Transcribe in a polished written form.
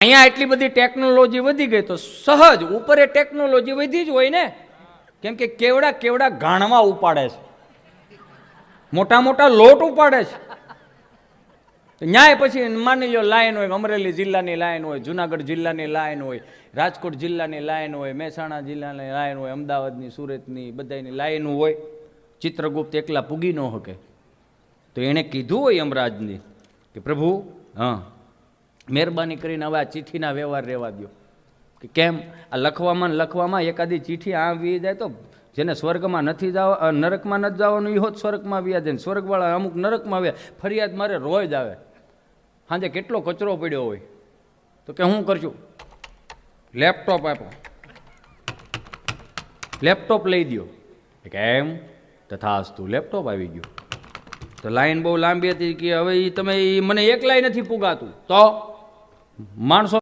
અહીંયા એટલી બધી ટેકનોલોજી વધી ગઈ તો સહજ ઉપર ટેકનોલોજી વધી જ હોય ને, કેમ કે કેવડા કેવડા ગાણમાં ઉપાડે છે, મોટા મોટા લોટ ઉપાડે છે. ન્યાય પછી માની લો લાઈન હોય, અમરેલી જિલ્લાની લાઈન હોય, જુનાગઢ જિલ્લાની લાઈન હોય, રાજકોટ જિલ્લાની લાઈન હોય, મહેસાણા જિલ્લાની લાઈન હોય, અમદાવાદની, સુરતની બધાની લાઈન હોય. ચિત્રગુપ્ત એકલા પૂગી ન શકે તો એણે કીધું હોય યમરાજની કે પ્રભુ, હા મહેરબાની કરીને હવે આ ચિઠ્ઠીના વ્યવહાર રહેવા દો. કે કેમ? આ લખવામાં એકાદી ચિઠ્ઠી આવી જાય તો જેને સ્વર્ગમાં નથી જવા, નરકમાં નથી જવાનું એ હોત સ્વર્ગમાં વ્યા જાય, સ્વર્ગવાળા અમુક નરકમાં આવ્યા. ફરિયાદ મારે રોજ આવે, સાંજે કેટલો કચરો પડ્યો હોય તો કે હું કરશું, લેપટોપ આપો, લેપટોપ લઈ દો. કેમ? તથાસ્તુ, લેપટોપ આવી ગયું. તો લાઈન બહુ લાંબી હતી કે હવે તમે મને એકલાય નથી પુગાતું તો માણસો